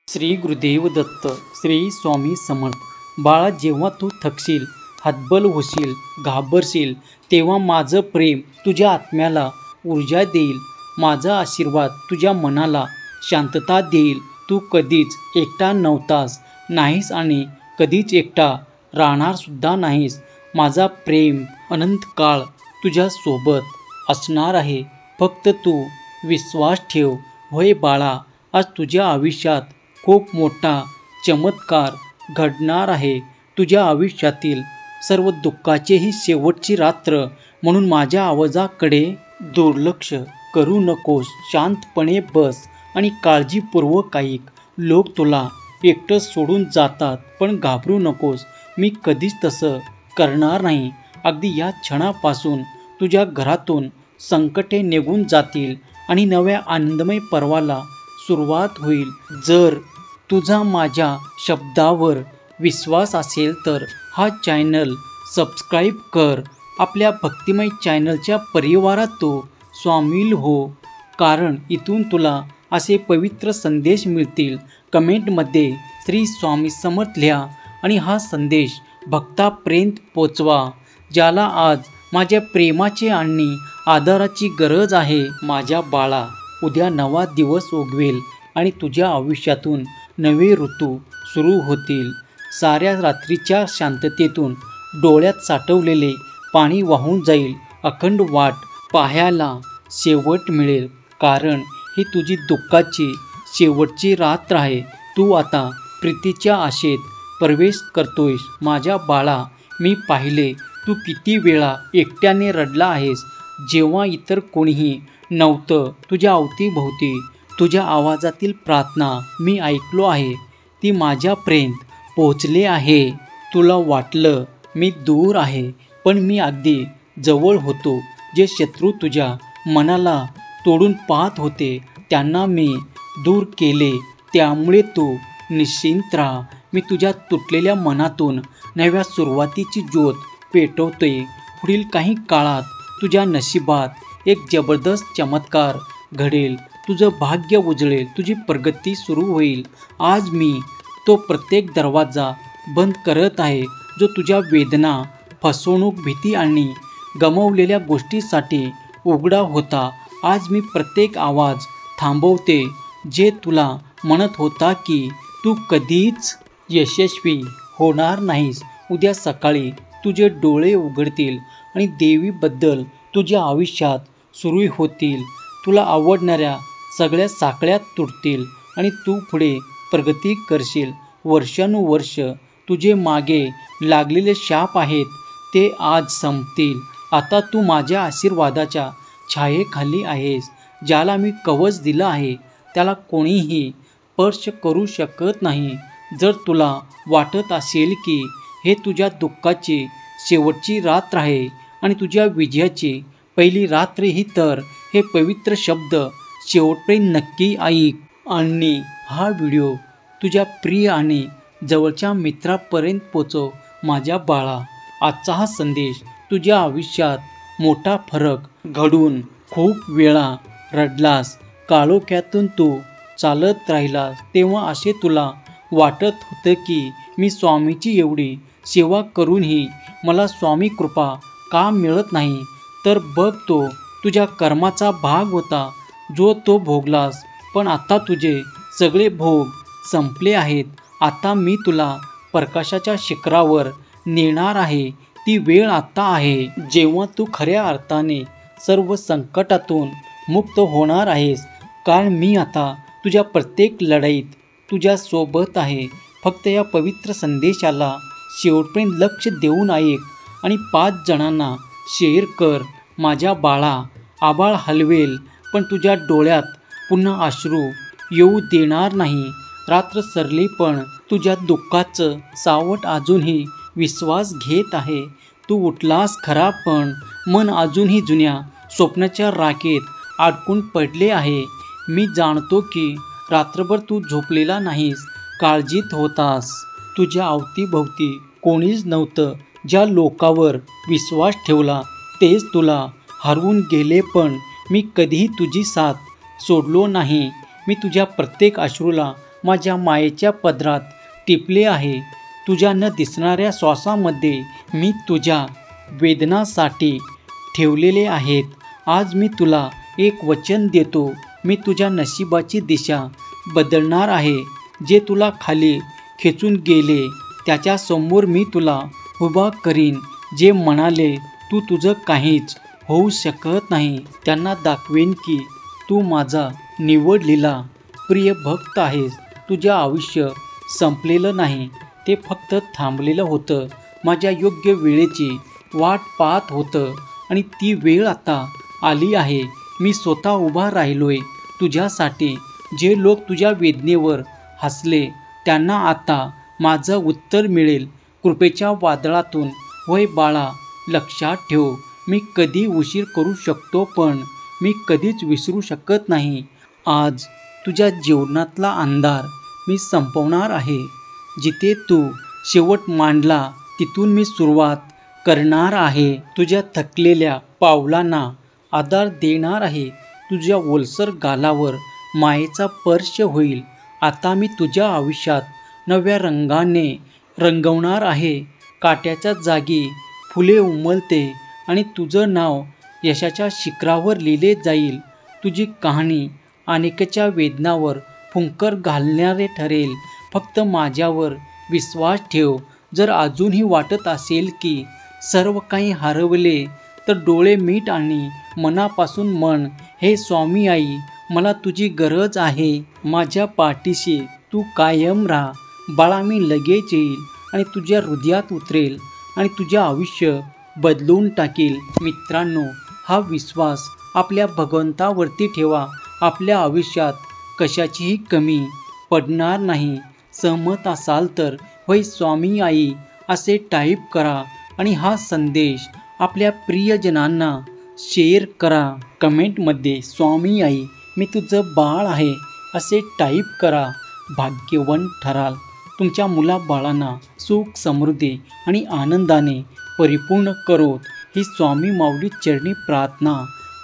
श्री गुरुदेव दत्त. श्री स्वामी समर्थ. बाळा, जेव्हा तू थकशील, हतबल होशील, घाबरशील, तेव्हा माझं प्रेम तुझ्या आत्म्याला ऊर्जा देईल. माझा आशीर्वाद तुझ्या मनाला शांतता देईल. तू कधीच एकटा नव्हतास, नाहीस आणि कधीच एकटा राहणारसुद्धा नाहीस. माझा प्रेम अनंत काळ तुझ्यासोबत असणार आहे. फक्त तू विश्वास ठेव. होय बाळा, आज तुझ्या आयुष्यात खूप मोठा चमत्कार घडणार आहे. तुझ्या आयुष्यातील सर्व दुःखाची ही शेवटची रात्र, म्हणून माझ्या आवाजाकडे दुर्लक्ष करू नकोस. शांतपणे बस आणि काळजीपूर्वक ऐक. लोक तुला एकटं सोडून जातात, पण घाबरू नकोस. मी कधीच तसं करणार नाही. अगदी या क्षणापासून तुझ्या घरातून संकटे निघून जातील आणि नव्या आनंदमय पर्वाला सुरुवात होईल. जर तुझा माझ्या शब्दावर विश्वास असेल तर हा चॅनल सबस्क्राईब कर. आपल्या भक्तिमय चॅनलच्या परिवारात तू सामील हो, कारण इथून तुला असे पवित्र संदेश मिळतील. कमेंटमध्ये श्री स्वामी समर्थ लिहा आणि हा संदेश भक्तापर्यंत पोचवा, ज्याला आज माझ्या प्रेमाची आणि आदराची गरज आहे. माझ्या बाळा, उद्या नवा दिवस उगवेल आणि तुझ्या आयुष्यातून नवे ऋतू सुरू होतील. साऱ्या रात्रीच्या शांततेतून डोळ्यात साठवलेले पाणी वाहून जाईल. अखंड वाट पाहायला शेवट मिळेल, कारण ही तुझी दुःखाची शेवटची रात्र आहे. तू आता प्रीतीच्या आशेत प्रवेश करतोयस. माझ्या बाळा, मी पाहिले तू किती वेळा एकट्याने रडला आहेस, जेव्हा इतर कोणीही नव्हतं. तुझ्या अवतीभोवती तुझ्या आवाजातील प्रार्थना मी ऐकलो आहे. ती माझ्यापर्यंत पोहोचले आहे. तुला वाटलं मी दूर आहे, पण मी अगदी जवळ होतो. जे शत्रू तुझ्या मनाला तोडून पाहत होते, त्यांना मी दूर केले. त्यामुळे तू निश्चिंत राहा. मी तुझ्या तुटलेल्या मनातून नव्या सुरुवातीची ज्योत पेटवतोय. पुढील काही काळात तुझ्या नशिबात एक जबरदस्त चमत्कार घडेल. तुझं भाग्य उजळेल. तुझी प्रगती सुरू होईल. आज मी तो प्रत्येक दरवाजा बंद करत आहे, जो तुझ्या वेदना, फसवणूक, भीती आणि गमावलेल्या गोष्टीसाठी उघडा होता. आज मी प्रत्येक आवाज थांबवते, जे तुला म्हणत होता की तू कधीच यशस्वी होणार नाहीस. उद्या सकाळी तुझे डोळे उघडतील आणि देवीबद्दल तुझ्या आयुष्यात सुरू होतील. तुला आवडणाऱ्या सगळ्या साखळ्या तुटतील आणि तू पुढे प्रगती करशील. वर्षानुवर्ष तुझे मागे लागलेले शाप आहेत, ते आज संपतील. आता तू माझ्या आशीर्वादाच्या छायेखाली आहेस. ज्याला मी कवच दिलं आहे, त्याला कोणीही स्पर्श करू शकत नाही. जर तुला वाटत असेल की हे तुझ्या दुःखाची शेवटची रात्र आहे आणि तुझ्या विजयाची पहिली रात्र ही, तर हे पवित्र शब्द शेवटपर्यंत नक्की ऐक आणि हा व्हिडिओ तुझ्या प्रिय आणि जवळच्या मित्रापर्यंत पोचव. माझ्या बाळा, आजचा हा संदेश तुझ्या आयुष्यात मोठा फरक घडून खूप वेळा रडलास, काळोख्यातून तू चालत राहिलास, तेव्हा असे तुला वाटत होतं की मी स्वामीची एवढी सेवा करूनही मला स्वामी कृपा का मिळत नाही. तर बघ, तो तुझ्या कर्माचा भाग होता, जो तो भोगलास. पण आता तुझे सगळे भोग संपले आहेत. आता मी तुला प्रकाशाच्या शिखरावर नेणार आहे. ती वेळ आता आहे, जेव्हा तू खऱ्या अर्थाने सर्व संकटातून मुक्त होणार आहेस. कारण मी आता तुझ्या प्रत्येक लढाईत तुझ्या सोबत आहे. फक्त या पवित्र संदेशाला शेवटपर्यंत लक्ष देऊन ऐक आणि 5 जणांना शेअर कर. माझ्या बाळा, आभाळ हलवेल, पण तुझ्या डोळ्यात पुन्हा अश्रू येऊ देणार नाही. रात्र सरली, पण तुझ्या दुःखाचं सावट अजूनही विश्वास घेत आहे. तू उठलास खरा, पण मन अजूनही जुन्या स्वप्नाच्या राखेत अडकून पडले आहे. मी जाणतो की रात्रभर तू झोपलेला नाहीस, काळजीत होतास. तुझ्या अवतीभोवती कोणीच नव्हतं. ज्या लोकांवर विश्वास ठेवला तेच तुला हरवून गेले, पण मी कधीही तुझी साथ सोडलो नाही. मी तुझ्या प्रत्येक अश्रूला माझ्या मायेच्या पदरात टिपले आहे. तुझ्या न दिसणाऱ्या श्वासामध्ये मी तुझ्या वेदनासाठी ठेवलेले आहेत. आज मी तुला एक वचन देतो. मी तुझ्या नशिबाची दिशा बदलणार आहे. जे तुला खाली खेचून गेले त्याच्यासमोर मी तुला उभा करीन. जे म्हणाले तू तुझं काहीच होऊ शकत नाही त्यांना दाखवेन की तू माझा निवडलेला प्रिय भक्त आहेस. तुझं आयुष्य संपलेलं नाही, ते फक्त थांबलेलं होतं. माझ्या योग्य वेळेची वाट पाहत होतं आणि ती वेळ आता आली आहे. मी स्वतः उभा राहिलोय तुझ्यासाठी. जे लोक तुझ्या वेदनेवर हसले त्यांना आता माझं उत्तर मिळेल. कृपेच्या वादळातून वय बाळा, लक्षात ठेव, मी कधी उशीर करू शकतो पण मी कधीच विसरू शकत नाही. आज तुझ्या जीवनातला अंधार मी संपवणार आहे. जिथे तू शेवट मांडला तिथून मी सुरुवात करणार आहे. तुझ्या थकलेल्या पावलांना आधार देणार आहे. तुझ्या ओलसर गालावर मायेचा स्पर्श होईल. आता मी तुझ्या आयुष्यात नव्या रंगाने रंगवणार आहे. काट्याच्या जागी फुले उमलते आणि तुझं नाव यशाच्या शिखरावर लिहिले जाईल. तुझी कहाणी अनेकांच्या वेदनावर फुंकर घालणारे ठरेल. फक्त माझ्यावर विश्वास ठेव. जर अजूनही वाटत असेल की सर्व काही हरवले तर डोळे मीट आणि मनापासून म्हण, हे स्वामी आई, मला तुझी गरज आहे. माझ्या पाठीशी तू कायम राहा. बाळा, मी लगेच येईल आणि तुझ्या हृदयात उतरेल आणि तुझे आयुष्य बदलून टाकील. मित्रांनो, हा विश्वास आपल्या भगवंतावरती ठेवा. आपल्या आयुष्यात कशाचीही कमी पडणार नाही. सहमत असाल तर होय स्वामी आई असे टाईप करा आणि हा संदेश आपल्या प्रियजनांना शेअर करा. कमेंटमध्ये स्वामी आई मी तुझं बाळ आहे असे टाईप करा. भाग्यवान ठराल. तुमच्या मुलाबाळांना सुख, समृद्धी आणि आनंदाने परिपूर्ण करोत ही स्वामी माऊली चरणी प्रार्थना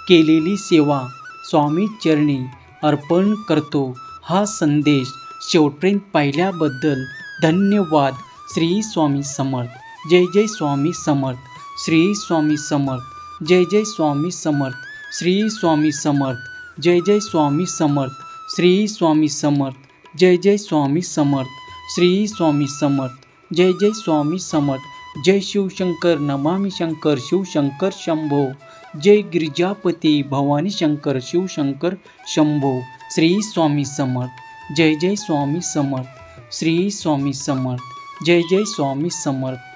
केलेली सेवा स्वामी चरणी अर्पण करतो. हा संदेश शेवटपर्यंत पाहिल्याबद्दल धन्यवाद. श्री स्वामी समर्थ. जय जय स्वामी समर्थ. श्री स्वामी समर्थ. जय जय स्वामी समर्थ. श्री स्वामी समर्थ. जय जय स्वामी समर्थ. श्री स्वामी समर्थ. जय जय स्वामी समर्थ. श्री स्वामी समर्थ. जय जय स्वामी समर्थ. जय शिवशंकर. नमामि शंकर. शिवशंकर शंभो. जय गिरिजापती भवानी शंकर. शिवशंकर शंभो. श्री स्वामी समर्थ. जय जय स्वामी समर्थ. श्री स्वामी समर्थ. जय जय स्वामी समर्थ.